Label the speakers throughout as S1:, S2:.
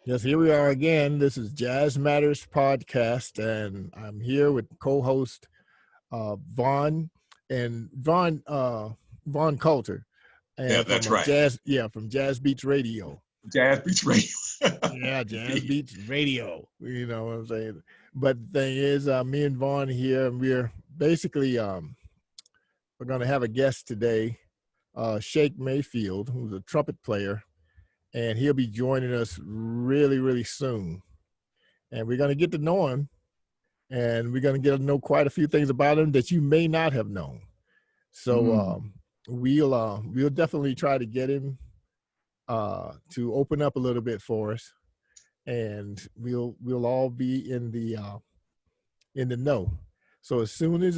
S1: Yes, here we are again. This is Jazz Matters Podcast, and I'm here with co-host Vaughn and Vaughn Coulter,
S2: Yeah,
S1: and from
S2: that's right.
S1: from Jazz Beats Radio.
S2: Jazz Beats Radio.
S1: Yeah, Jazz
S2: Indeed.
S1: Beats Radio. You know what I'm saying? But the thing is, me and Vaughn here, and we're basically we're going to have a guest today, Shake Mayfield, who's a trumpet player, and he'll be joining us really, really soon. And we're going to get to know him, and we're going to get to know quite a few things about him that you may not have known. So we'll definitely try to get him to open up a little bit for us, and we'll all be in the know. So as soon as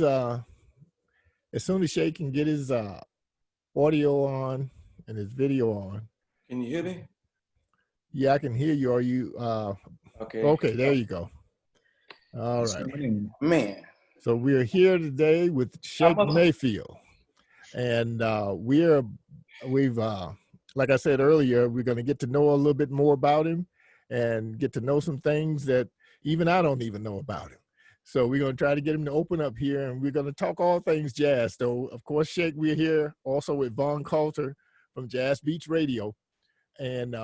S1: Shay can get his audio on and his video on.
S3: Can you hear me?
S1: Yeah, I can hear you. Are you okay, there you go. All right.
S3: Man.
S1: So we're here today with Shake Mayfield. And we've like I said earlier, we're going to get to know a little bit more about him and get to know some things that even I don't even know about him. So we're going to try to get him to open up here, and we're going to talk all things jazz. So, of course, Shake, we're here also with Vaughn Coulter from Jazz Beats Radio. And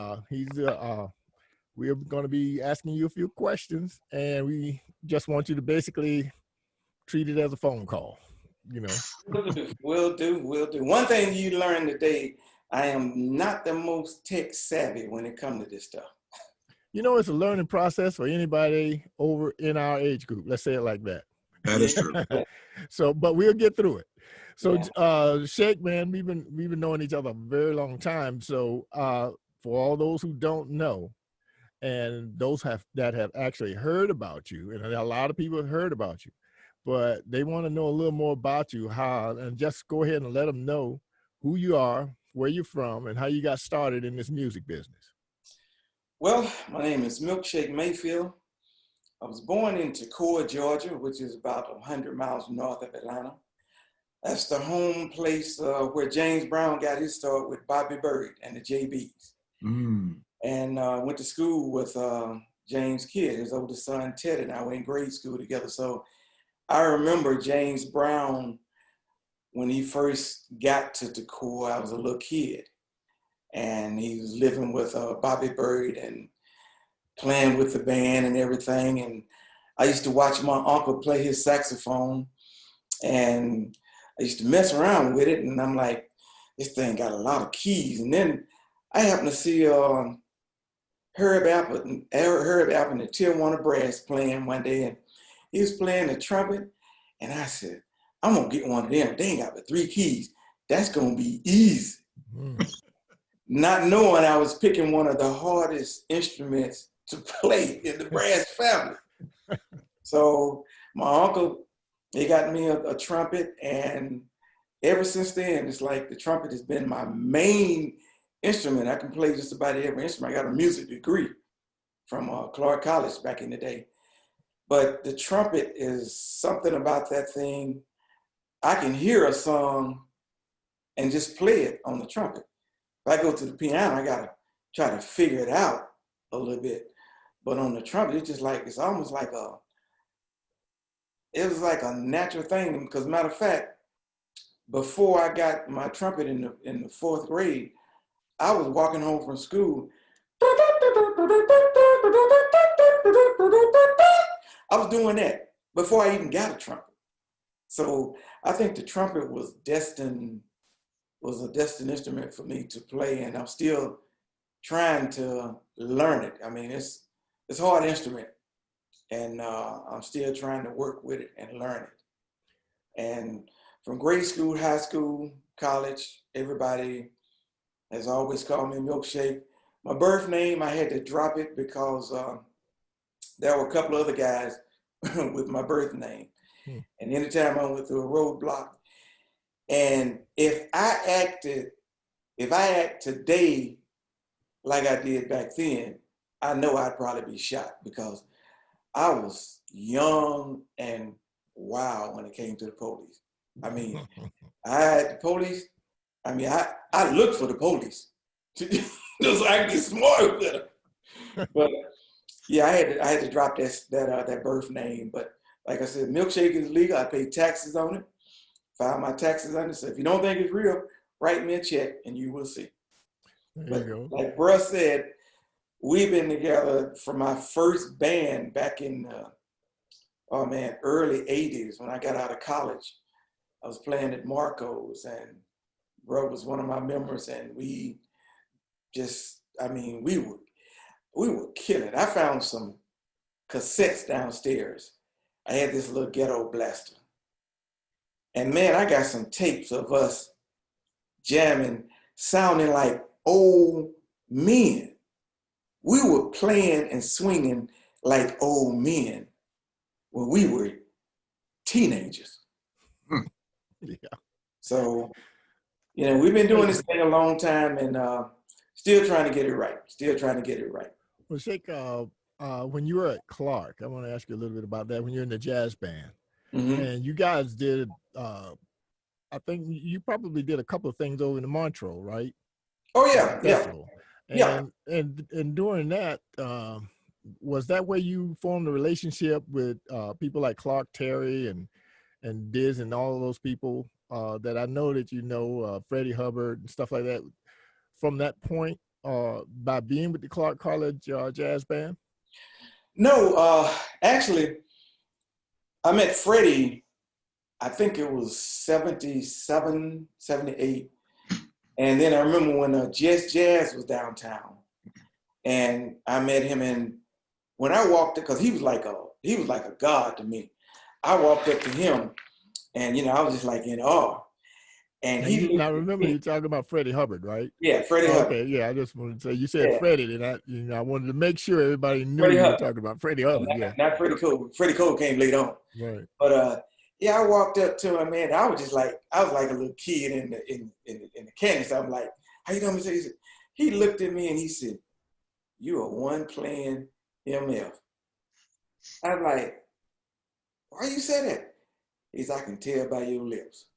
S1: we're going to be asking you a few questions, and we just want you to basically treat it as a phone call, you know.
S3: Will do. One thing you learned today, I am not the most tech savvy when it comes to this stuff.
S1: You know, it's a learning process for anybody over in our age group. Let's say it like that.
S2: That is true.
S1: So, but we'll get through it. So, Shake, man, we've been knowing each other a very long time. So, for all those who don't know, and those that have actually heard about you, and a lot of people have heard about you, but they want to know a little more about you, and just go ahead and let them know who you are, where you're from, and how you got started in this music business.
S3: Well, my name is Milkshake Mayfield. I was born in Coulter, Georgia, which is about 100 miles north of Atlanta. That's the home place where James Brown got his start with Bobby Bird and the JBs. And went to school with James Kidd, his oldest son, Ted, and I were in grade school together. So I remember James Brown when he first got to Coulter. I was a little kid, and he was living with Bobby Bird and playing with the band and everything. And I used to watch my uncle play his saxophone, and I used to mess around with it. And I'm like, this thing got a lot of keys. And then I happened to see Herb Alpert and the Tijuana Brass playing one day, and he was playing the trumpet. And I said, I'm gonna get one of them. They ain't got but 3 keys. That's gonna be easy. Not knowing I was picking one of the hardest instruments to play in the brass family. So my uncle, he got me a trumpet, and ever since then, it's like the trumpet has been my main instrument. I can play just about every instrument. I got a music degree from Clark College back in the day. But the trumpet is something about that thing. I can hear a song and just play it on the trumpet. If I go to the piano, I gotta try to figure it out a little bit. But on the trumpet, it's almost like it was like a natural thing. Because matter of fact, before I got my trumpet in the 4th grade, I was walking home from school. I was doing that before I even got a trumpet. So I think the trumpet was a destined instrument for me to play, and I'm still trying to learn it. I mean, it's a hard instrument, and I'm still trying to work with it and learn it. And from grade school, high school, college, everybody has always called me Milkshake. My birth name, I had to drop it because there were a couple other guys with my birth name. And anytime I went through a roadblock, and if I act today like I did back then, I know I'd probably be shot, because I was young and wild when it came to the police. I mean, I looked for the police so I can get smart with them. But yeah, I had to drop that birth name. But like I said, Milkshake is legal. I pay taxes on it. File my taxes on it. So if you don't think it's real, write me a check and you will see.
S1: There you go.
S3: Like Bruh said, we've been together from my first band back in early 80s when I got out of college. I was playing at Marco's and Bruh was one of my members, and we were killing. I found some cassettes downstairs. I had this little ghetto blaster. And man, I got some tapes of us jamming, sounding like old men. We were playing and swinging like old men when we were teenagers.
S1: Yeah.
S3: So, we've been doing this thing a long time and still trying to get it right.
S1: Well, Shake, when you were at Clark, I want to ask you a little bit about that. When you're in the jazz band,
S3: Mm-hmm.
S1: and you guys did, I think you probably did a couple of things over in Montreux, right?
S3: Oh yeah,
S1: Festival.
S3: yeah.
S1: And during that, was that where you formed a relationship with people like Clark Terry and Diz and all of those people that I know that Freddie Hubbard and stuff like that, from that point by being with the Clark College Jazz Band?
S3: No, actually, I met Freddie, I think it was 77, 78. And then I remember when Just Jazz was downtown. And I met him, and when I walked in, because he was like a god to me. I walked up to him and I was just like in awe. And
S1: now remember you're talking about Freddie Hubbard, right?
S3: Yeah, Freddie Hubbard.
S1: Okay, yeah, I just wanted to say you said Freddie, and I wanted to make sure everybody knew
S3: Freddie
S1: you were
S3: Hubbard.
S1: talking about Freddie Hubbard.
S3: Not Freddie Cole. Freddie Cole came later on.
S1: Right.
S3: But I walked up to him, man. I was like a little kid in the candy. So I'm like, how you doing, Mr. He said, he looked at me and he said, "You are one playing MF." I'm like, why you say that? He said, "I can tell by your lips."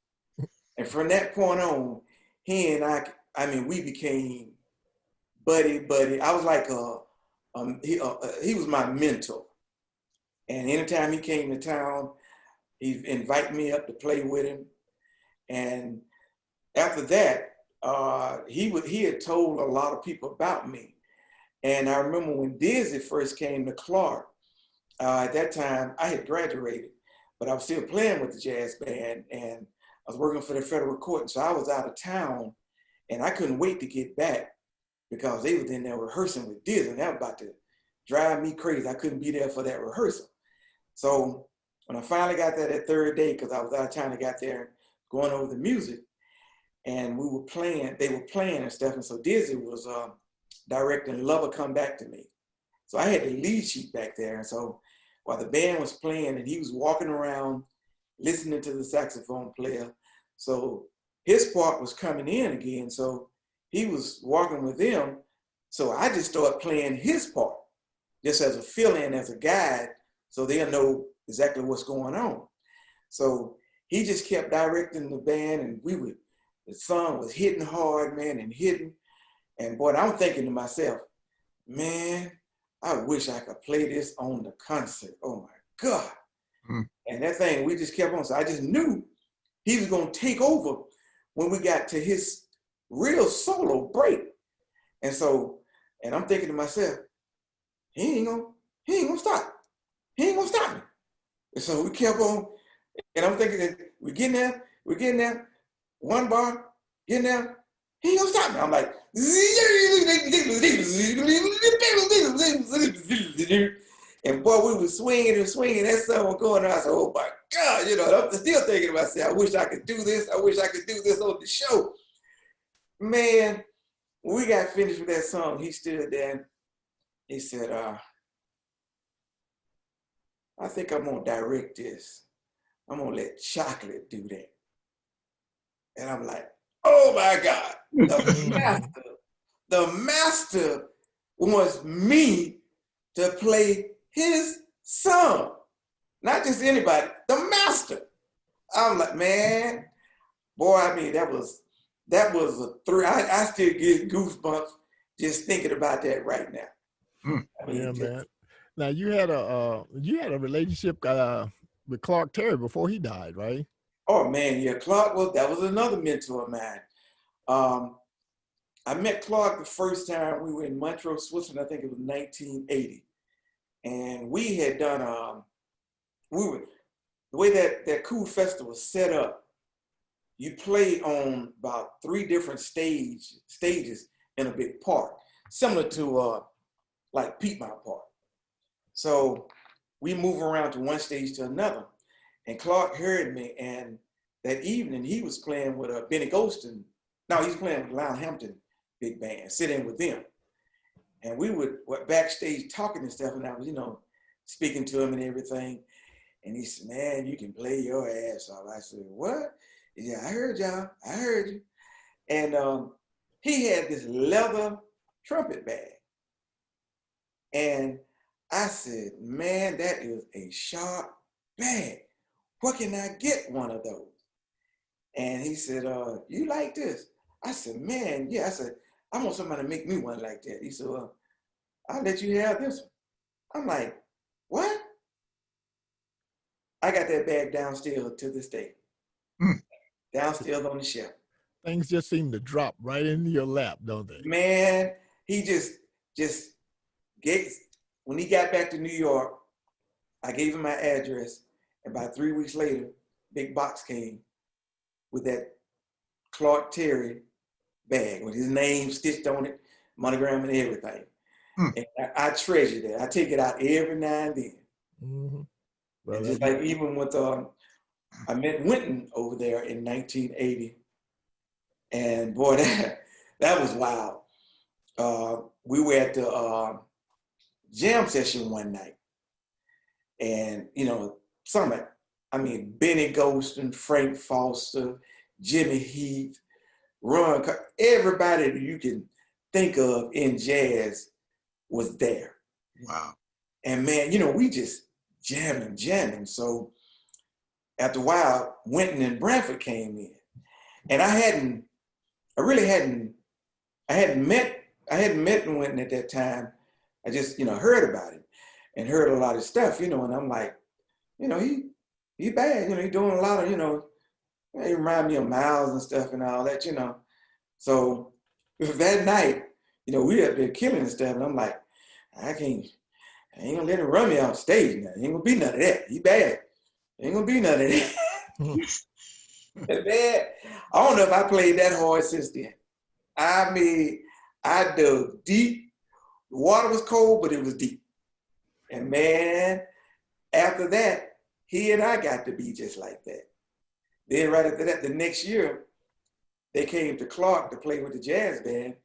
S3: And from that point on, he and I we became buddy. I was like, he was my mentor. And anytime he came to town, he'd invite me up to play with him. And after that, he had told a lot of people about me. And I remember when Dizzy first came to Clark, at that time I had graduated, but I was still playing with the jazz band and I was working for the federal court. And so I was out of town and I couldn't wait to get back because they was in there rehearsing with Dizzy and that was about to drive me crazy. I couldn't be there for that rehearsal. So when I finally got there that third day, because I was out of town, I got there going over the music and they were playing and stuff. And so Dizzy was directing Lover Come Back to Me. So I had the lead sheet back there. And so while the band was playing and he was walking around listening to the saxophone player, so his part was coming in again. So he was walking with them. So I just started playing his part just as a fill-in, as a guide, so they'll know exactly what's going on. So he just kept directing the band and the song was hitting hard, man, and hitting. And boy, I'm thinking to myself, man, I wish I could play this on the concert. Oh my God. Mm. And that thing, we just kept on. So I just knew he was going to take over when we got to his real solo break. And I'm thinking to myself, he ain't gonna stop. He ain't gonna stop me. And so we kept on, and I'm thinking that we're getting there, one bar, getting there, he ain't gonna stop me. I'm like, and boy, we were swinging and swinging. That song was going on. I said, oh my God, I'm still thinking about myself. I wish I could do this. I wish I could do this on the show. Man, when we got finished with that song, he stood there and he said, I think I'm gonna direct this. I'm gonna let Chocolate do that. And I'm like, oh my God, the master wants me to play his song. Not just anybody, the master. I'm like, man, boy, I mean, that was a thrill. I still get goosebumps just thinking about that right now. I mean,
S1: Yeah, man. Now you had a relationship with Clark Terry before he died, right?
S3: oh man, yeah, Clark that was another mentor of mine. I met Clark the first time we were in Montreux, Switzerland. I think it was 1980, and we had done the way that Cool Festival was set up. You play on about 3 different stages in a big park, similar to like Piedmont Park. So we move around to one stage to another, and Clark heard me, and that evening he was playing with Benny Golston. No, he's playing with Lionel Hampton big band, sitting with them. And we were backstage talking and stuff, and I was, speaking to him and everything. And he said, man, you can play your ass off. I said, what? Yeah, I heard y'all. I heard you. And he had this leather trumpet bag. And I said, man, that is a sharp bag. Where can I get one of those? And he said, you like this? I said, man, yeah. I said, I want somebody to make me one like that. He said, well, I'll let you have this one. I'm like, what? I got that bag downstairs to this day. Downstairs on the shelf.
S1: Things just seem to drop right into your lap, don't they?
S3: Man, he just when he got back to New York, I gave him my address, and about 3 weeks later, big box came with that Clark Terry bag with his name stitched on it, monogram and everything. And I treasure that. I take it out every now and then.
S1: Well,
S3: and just like even with, I met Winton over there in 1980. And boy, that was wild. We were at the jam session one night. And, Benny Golston, Frank Foster, Jimmy Heath, Ron, everybody that you can think of in jazz was there.
S2: Wow.
S3: And man, we just jamming. So after a while, Winton and Branford came in. And I hadn't met Winton at that time. I just, heard about him and heard a lot of stuff, and I'm like, he bad, he doing a lot of, he remind me of Miles and stuff and all that, So that night, we up there killing and stuff, and I'm like, I ain't gonna let him run me off stage now. Ain't gonna be none of that. He bad. Ain't gonna be none of that. Man, I don't know if I played that hard since then. I dug deep. The water was cold, but it was deep. And man, after that, he and I got to be just like that. Then right after that, the next year, they came to Clark to play with the jazz band.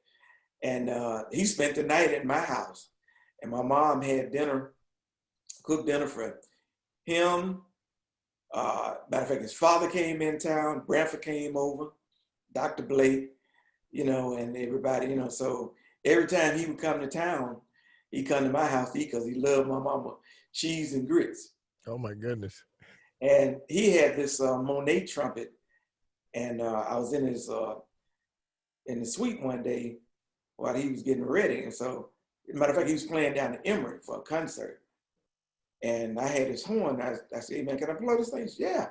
S3: And he spent the night at my house. And my mom had cooked dinner for him. Matter of fact, his father came in town, Branford came over, Dr. Blake, and everybody, so every time he would come to town, he'd come to my house to eat because he loved my mama cheese and grits.
S1: Oh my goodness.
S3: And he had this Monet trumpet, and I was in the suite one day while he was getting ready. And so, matter of fact, he was playing down in Emory for a concert. And I had his horn. I said, hey man, can I blow this thing? He said, yeah.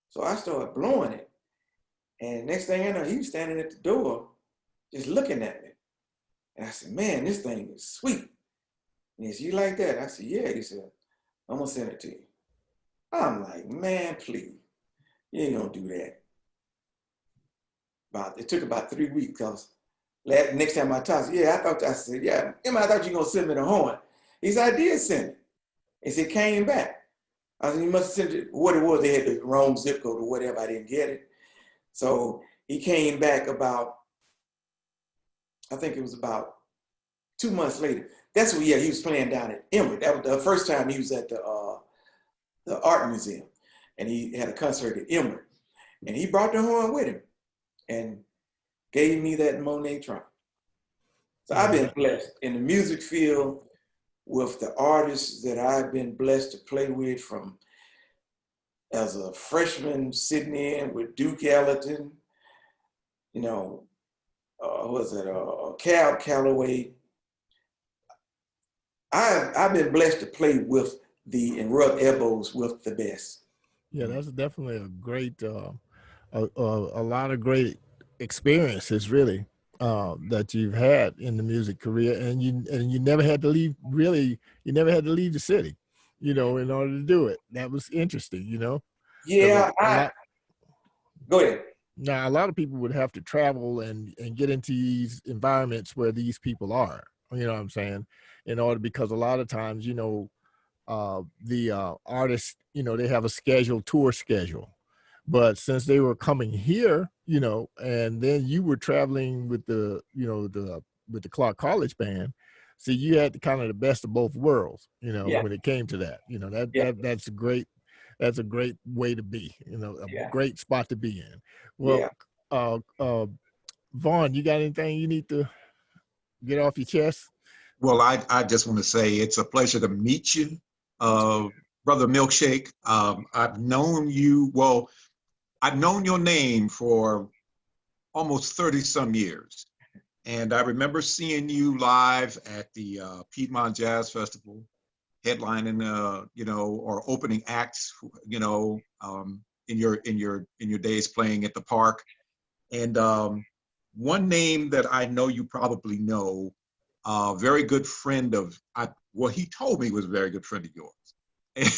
S3: So I started blowing it. And next thing I know, he was standing at the door, just looking at me. And I said, man, this thing is sweet. And he said, you like that? I said, yeah. He said, I'm gonna send it to you. I'm like, man, please, you ain't gonna do that. It took about 3 weeks because next time I talked, I said, yeah, I thought you were gonna send me the horn. He said, I did send it. He said, came back. I said, you must have sent it, what it was, they had the wrong zip code or whatever, I didn't get it. So he came back I think it was about 2 months later. That's what, he was playing down at Emory. That was the first time he was at the art museum. And he had a concert at Emory. And he brought the horn with him and gave me that Monet trumpet. So I've been blessed in the music field with the artists that I've been blessed to play with, from as a freshman sitting in with Duke Ellington, Cab Calloway, I've been blessed to play with and rub elbows with the best.
S1: Yeah, that's definitely a great, a lot of great experiences, really, that you've had in the music career, and you never had to leave. Really, you never had to leave the city, in order to do it. That was interesting, because
S3: Yeah,
S1: a lot.
S3: Go ahead.
S1: Now, a lot of people would have to travel and get into these environments where these people are. You know what I'm saying? In order, because a lot of times, the artists, they have a tour schedule. But since they were coming here, and then you were traveling with with the Clark College band, so you had kind of the best of both worlds,
S3: Yeah,
S1: when it came to that.
S3: yeah,
S1: That's a great way to be, a
S3: yeah,
S1: great spot to be in. Well,
S3: yeah.
S1: uh, uh, Vaughn, you got anything you need to get off your chest?
S2: Well, I just want to say it's a pleasure to meet you, Brother Milkshake. I've known your name for almost 30 some years. And I remember seeing you live at the Piedmont Jazz Festival, headlining, or opening acts, in your days playing at the park. And one name that I know you probably know, very good friend of, he told me was a very good friend of yours.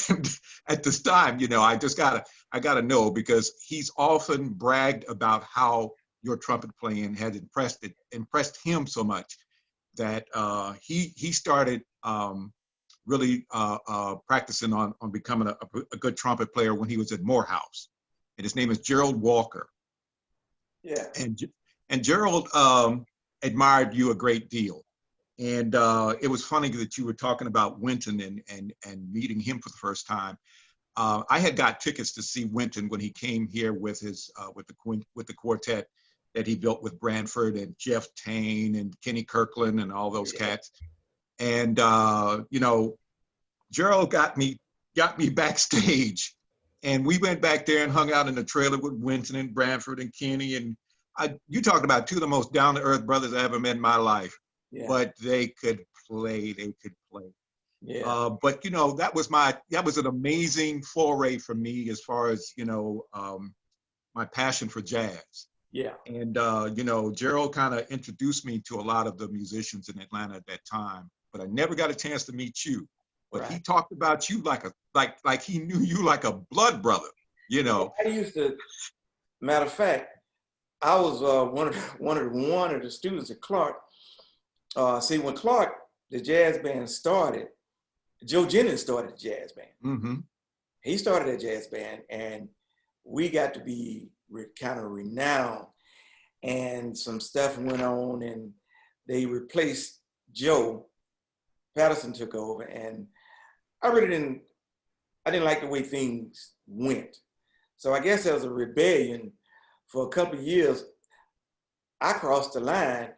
S2: And at this time, I gotta know, because he's often bragged about how your trumpet playing had impressed him so much that he started really practicing on becoming a good trumpet player when he was at Morehouse. And his name is Gerald Walker.
S3: Yeah.
S2: And Gerald admired you a great deal. And it was funny that you were talking about Wynton and meeting him for the first time. I had got tickets to see Wynton when he came here with his with the quartet that he built with Branford and Jeff Tain and Kenny Kirkland and all those cats. And Gerald got me backstage, and we went back there and hung out in the trailer with Wynton and Branford and Kenny. And you talked about two of the most down to earth brothers I ever met in my life. Yeah. But they could play. Yeah. But that was an amazing foray for me as far as my passion for jazz.
S3: Yeah.
S2: And Gerald kind of introduced me to a lot of the musicians in Atlanta at that time. But I never got a chance to meet you. But He talked about you like he knew you like a blood brother.
S3: I used to. Matter of fact, I was one of the students at Clark. See, when Clark, the jazz band started, Joe Jennings started the jazz band.
S2: Mm-hmm.
S3: He started a jazz band, and we got to be kind of renowned. And some stuff went on, and they replaced Joe. Patterson took over, and I didn't like the way things went. So I guess there was a rebellion for a couple of years. I crossed the line.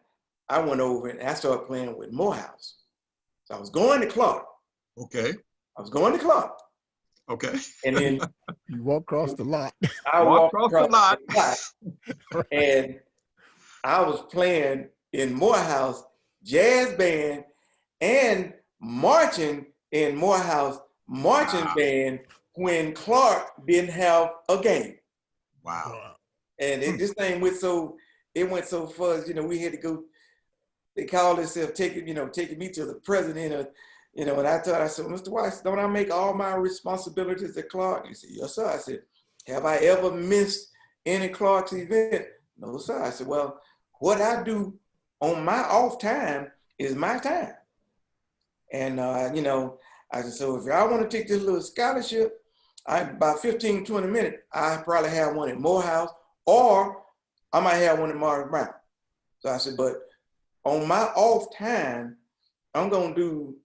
S3: I went over and I started playing with Morehouse. So I was going to Clark.
S2: Okay.
S3: I was going to Clark.
S2: Okay.
S3: And then
S1: you walk across the lot.
S3: I walked across the lot. And I was playing in Morehouse jazz band and marching in Morehouse marching band when Clark didn't have a game.
S2: Wow.
S3: And this thing went so fuzz, we had to go. They called themselves taking me to the president, and I said, Mr. Weiss, don't I make all my responsibilities at Clark? He said, yes, sir. I said, have I ever missed any Clark's event? No, sir. I said, well, what I do on my off time is my time. And, I said, so if I want to take this little scholarship, about 15, 20 minutes, I probably have one in Morehouse, or I might have one in Morris Brown. So I said, but on my off time, I'm going to do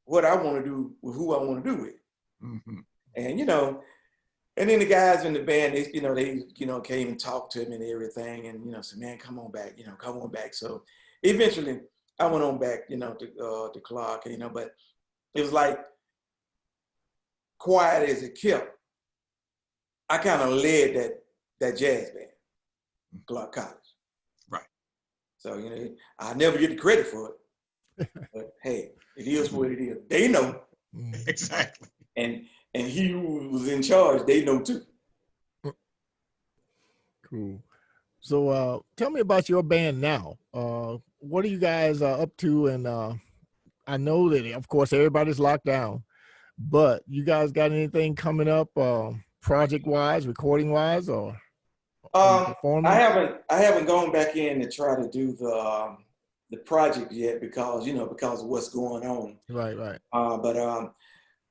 S3: what I want to do with who I want to do with.
S2: Mm-hmm.
S3: And, and then the guys in the band, they came and talked to me and everything. And, said, man, come on back, come on back. So eventually I went on back, to Clark, but it was like quiet as it kept. I kind of led that jazz band, Clark College.
S2: Right.
S3: So, I never get the credit for it. But hey, it is what it is. They know.
S2: Exactly.
S3: And he who was in charge, they know too.
S1: Cool. So tell me about your band now. What are you guys up to? And I know that, of course, everybody's locked down, but you guys got anything coming up project-wise, recording-wise, or performing?
S3: I haven't gone back in to try to do the project yet because of what's going on.
S1: Right, right.
S3: But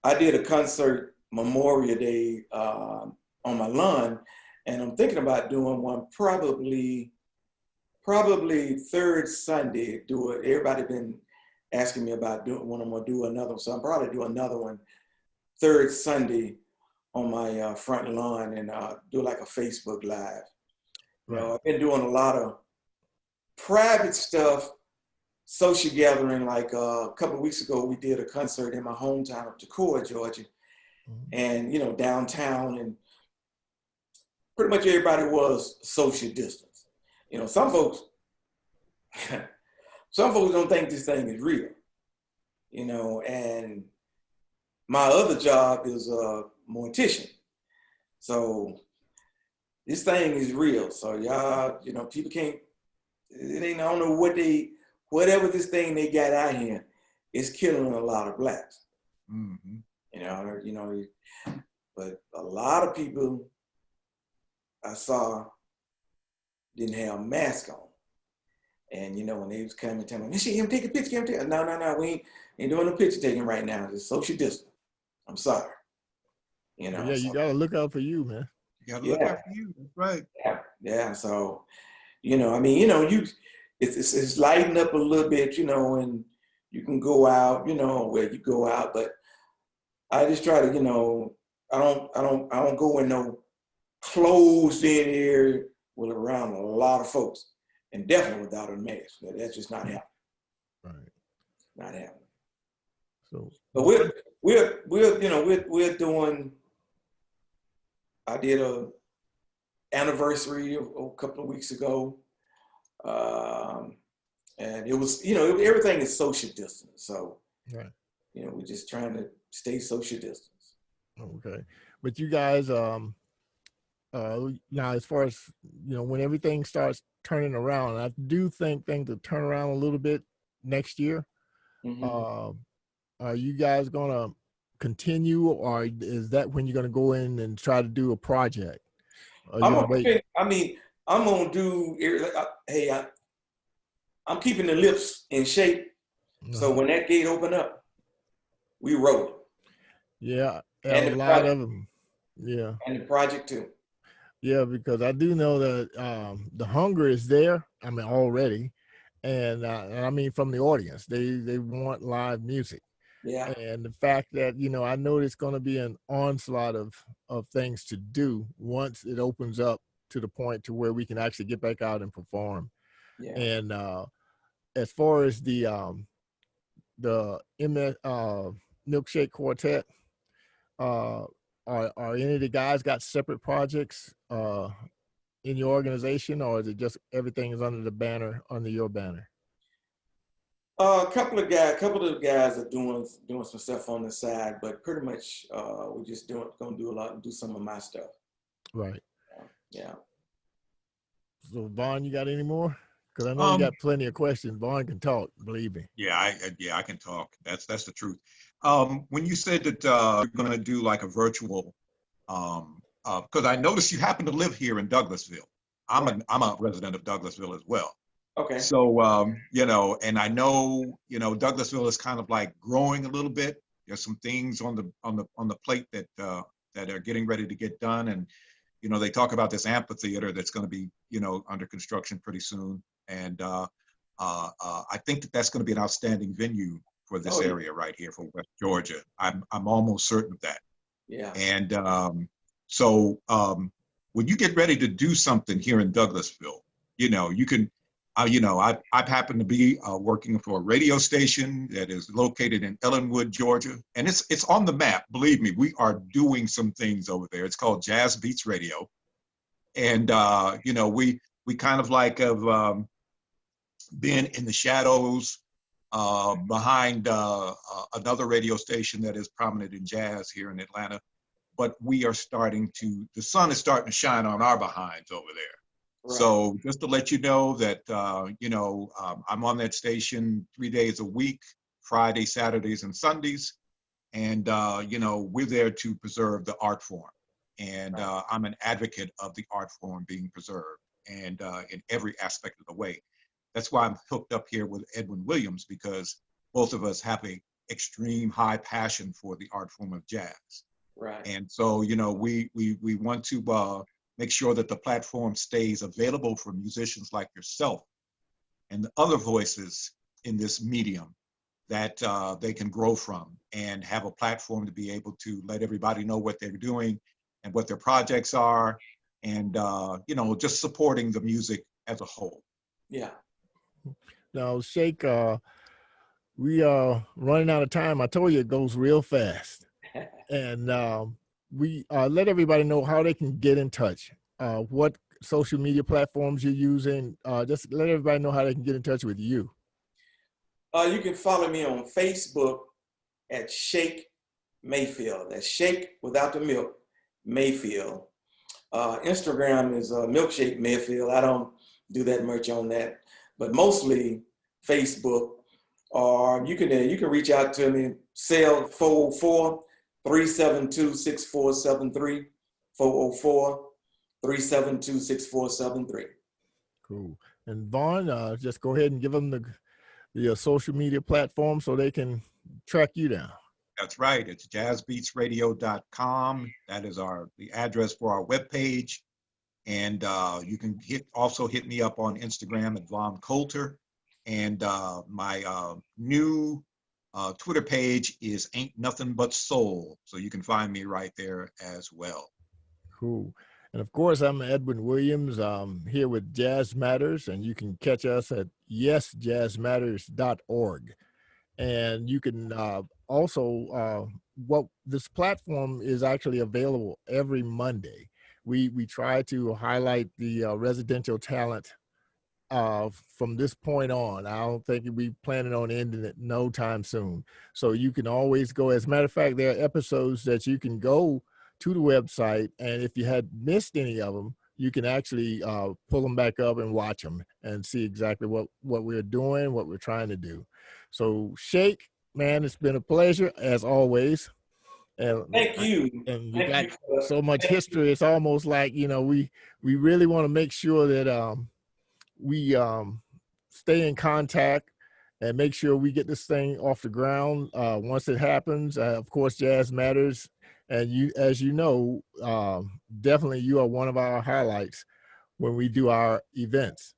S3: I did a concert Memorial Day on my lawn, and I'm thinking about doing one probably third Sunday. Do it. Everybody been asking me about doing when I'm gonna do another one, so I'm probably do another one third Sunday on my front lawn and do like a Facebook Live. You know, I've been doing a lot of private stuff, social gathering. Like a couple of weeks ago, we did a concert in my hometown of Coulter, Georgia, and downtown, and pretty much everybody was social distance. Some folks don't think this thing is real. And my other job is a mortician, so this thing is real. So y'all, people can't. It ain't. I don't know whatever this thing they got out here is killing a lot of blacks.
S2: Mm-hmm.
S3: But a lot of people I saw didn't have masks on. And when they was coming telling me, "Shit, take a picture, No, we ain't doing no picture taking right now. It's social distance. I'm sorry."
S1: Yeah, you gotta look out for you, man.
S2: You gotta look out for you. That's right.
S3: Yeah. So, it's lighting up a little bit, and you can go out, where you go out, but I just try to, I don't go in no closed in area with around a lot of folks, and definitely without a mask. That's just not happening.
S1: Right.
S3: Not happening.
S1: So,
S3: but we're doing. I did a anniversary a couple of weeks ago, and it was, everything is social distance. So,
S1: right.
S3: We're just trying to stay social distance.
S1: Okay, but you guys, now as far as when everything starts turning around, I do think things will turn around a little bit next year.
S3: Mm-hmm.
S1: Are you guys gonna continue, or is that when you're gonna go in and try to do a project?
S3: I'm gonna do. Hey, I'm keeping the lips in shape, so when that gate open up, we roll it.
S1: Yeah,
S3: and
S1: a lot of them. Yeah,
S3: and the project too.
S1: Yeah, because I do know that the hunger is there. I mean, already, and I mean from the audience, they want live music.
S3: Yeah.
S1: And the fact that I know it's going to be an onslaught of things to do once it opens up to the point to where we can actually get back out and perform.
S3: Yeah.
S1: And as far as the Milkshake Quartet, are any of the guys got separate projects in your organization, or is it just everything is under your banner?
S3: A couple of the guys are doing some stuff on the side, but pretty much we're just gonna do some of my stuff.
S1: Right.
S3: Yeah.
S1: So Vaughn, you got any more? Because I know you got plenty of questions. Vaughn can talk, believe me.
S2: Yeah, I can talk. That's the truth. When you said that you're gonna do like a virtual, because I noticed you happen to live here in Douglasville. I'm a resident of Douglasville as well.
S3: Okay.
S2: So and I know Douglasville is kind of like growing a little bit. There's some things on the plate that are getting ready to get done, and they talk about this amphitheater that's going to be under construction pretty soon, and I think that's going to be an outstanding venue for this area right here for West Georgia. I'm almost certain of that.
S3: Yeah.
S2: And so when you get ready to do something here in Douglasville, you can. I've happened to be working for a radio station that is located in Ellenwood, Georgia, and it's on the map. Believe me, we are doing some things over there. It's called Jazz Beats Radio, and we kind of like have been in the shadows behind another radio station that is prominent in jazz here in Atlanta. But we are the sun is starting to shine on our behinds over there. Right. So just to let you know that, I'm on that station 3 days a week, Friday, Saturdays, and Sundays. And, we're there to preserve the art form. And I'm an advocate of the art form being preserved and in every aspect of the way. That's why I'm hooked up here with Edwin Williams, because both of us have a extreme high passion for the art form of jazz.
S3: Right.
S2: And so, we want to make sure that the platform stays available for musicians like yourself and the other voices in this medium that they can grow from and have a platform to be able to let everybody know what they're doing and what their projects are, and just supporting the music as a whole.
S3: Yeah.
S1: Now, Shake, we are running out of time. I told you it goes real fast, and we let everybody know how they can get in touch. What social media platforms you're using? Just let everybody know how they can get in touch with you.
S3: You can follow me on Facebook at Shake Mayfield. That's Shake without the milk, Mayfield. Instagram is Milkshake Mayfield. I don't do that much on that, but mostly Facebook. Or you can reach out to me, cell 404-372-6473, 404-372-6473.
S1: Cool. And Vaughn, just go ahead and give them the social media platform so they can track you down.
S2: That's right. It's jazzbeatsradio.com. That is the address for our webpage. And you can also hit me up on Instagram at Von Coulter. And my new Twitter page is Ain't Nothing But Soul. So you can find me right there as well.
S1: Cool. And of course, I'm Edwin Williams. Here with Jazz Matters, and you can catch us at yesjazzmatters.org. And you can also, this platform is actually available every Monday. We try to highlight the residential talent from this point on. I don't think we planning on ending it no time soon. So you can always go. As a matter of fact, there are episodes that you can go to the website, and if you had missed any of them, you can actually pull them back up and watch them and see exactly what we're doing, what we're trying to do. So Shake, man, it's been a pleasure as always. And
S3: thank you.
S1: And you got so much history. It's almost like, we really want to make sure that we stay in contact and make sure we get this thing off the ground once it happens. Of course, Jazz Matters. And you, as you know, definitely you are one of our highlights when we do our events.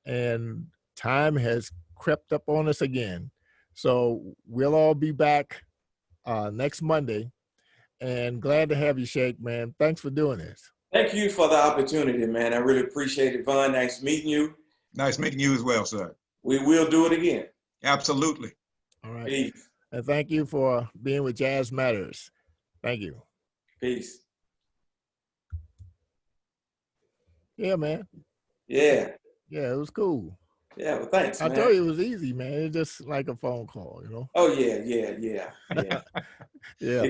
S1: And time has crept up on us again. So we'll all be back next Monday. And glad to have you, Shake, man. Thanks for doing this.
S3: Thank you for the opportunity, man. I really appreciate it, Vaughn. Nice meeting you.
S2: Nice meeting you as well, sir.
S3: We will do it again.
S2: Absolutely.
S1: All right.
S3: Peace.
S1: And thank you for being with Jazz Matters. Thank you.
S3: Peace.
S1: Yeah, man.
S3: Yeah.
S1: Yeah, it was cool.
S3: Yeah, well, thanks, man.
S1: I told you it was easy, man. It's just like a phone call,
S3: Oh, yeah.
S1: Yeah.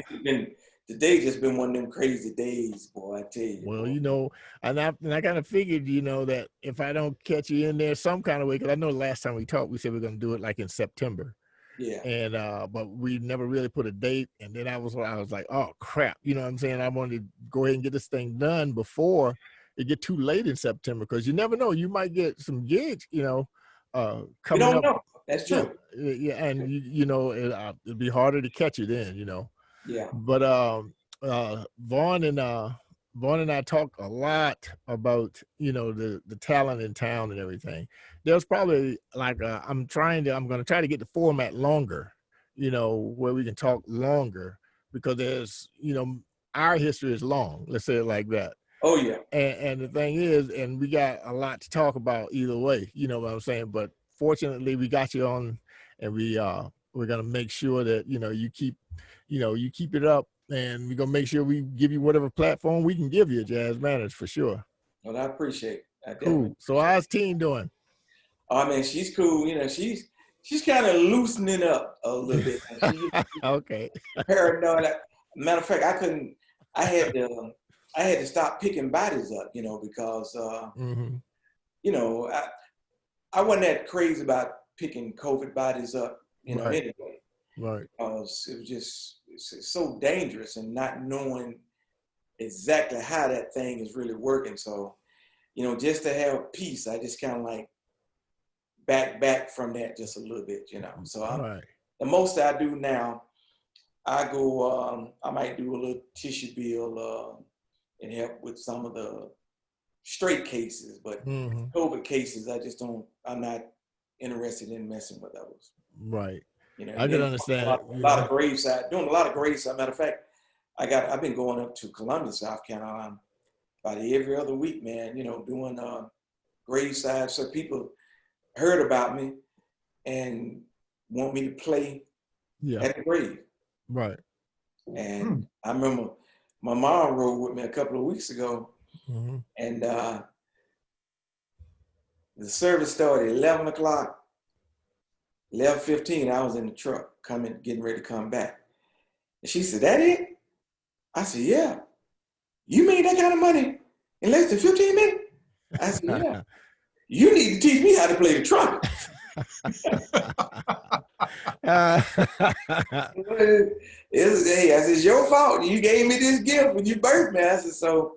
S3: Today's just been one of them crazy days, boy, I tell you.
S1: Well, and I kind of figured, that if I don't catch you in there some kind of way, because I know the last time we talked, we said we're going to do it like in September.
S3: Yeah.
S1: And but we never really put a date. And then I was like, oh crap, you know what I'm saying? I wanted to go ahead and get this thing done before it get too late in September, because you never know, you might get some gigs, coming up.
S3: You don't know. That's true.
S1: Yeah, and it'd be harder to catch you then,
S3: Yeah.
S1: But Vaughn and I talk a lot about the talent in town and everything. There's probably like I'm going to try to get the format longer, where we can talk longer, because there's our history is long. Let's say it like that.
S3: Oh yeah.
S1: And the thing is, and we got a lot to talk about either way. You know what I'm saying? But fortunately, we got you on, and we're gonna make sure that you keep it up. And we're going to make sure we give you whatever platform we can give you, Jazz Matters, for sure.
S3: Well, I appreciate it.
S1: Cool. So how's team doing?
S3: Oh, man, she's cool. she's kind of loosening up a little bit. She
S1: Okay.
S3: paranoid. Matter of fact, I had to stop picking bodies up, because
S1: Mm-hmm.
S3: I wasn't that crazy about picking COVID bodies up,
S1: Right.
S3: anyway,
S1: Right.
S3: because it's so dangerous and not knowing exactly how that thing is really working. So, just to have peace, I just kind of like back from that just a little bit, So
S1: Right.
S3: the most I do now, I go, I might do a little tissue bill and help with some of the straight cases, but
S1: Mm-hmm.
S3: COVID cases, I'm not interested in messing with those.
S1: Right. I
S3: And
S1: can
S3: then
S1: understand it,
S3: a lot of graveside, doing a lot of graveside. Matter of fact, I've been going up to Columbus, South Carolina, about every other week, man. Doing graveside, so people heard about me and want me to play
S1: Yeah.
S3: at the grave.
S1: Right.
S3: And I remember my mom rode with me a couple of weeks ago,
S1: Mm-hmm.
S3: and the service started at 11 o'clock. 11:15, I was in the truck getting ready to come back. And she said, "That it?" I said, "Yeah." "You made that kind of money in less than 15 minutes?" I said, "Yeah." "You need to teach me how to play the trumpet." Hey, I said, "It's your fault. You gave me this gift when you birthed me." I said, "So,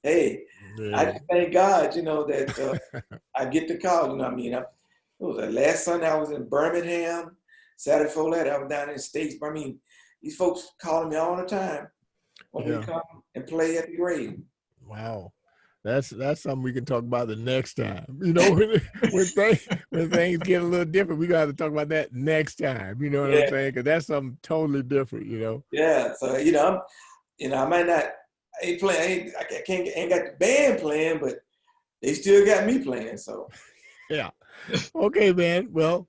S3: hey, I just thank God, that I get the call. It was like last Sunday I was in Birmingham. Saturday before that I was down in the States. But I mean, these folks calling me all the time. Want me to come and play at the grave.
S1: Wow. That's something we can talk about the next time. When things get a little different, we got to talk about that next time. You know what I'm saying? Because that's something totally different.
S3: Yeah. So I might not. I ain't playing. I ain't got the band playing, but they still got me playing. So
S1: yeah. Okay, man. Well,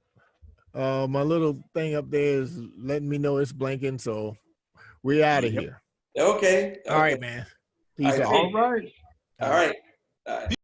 S1: my little thing up there is letting me know it's blinking, so we're out of here.
S3: okay.
S1: All right, man. Peace out.
S2: All right.
S3: All right.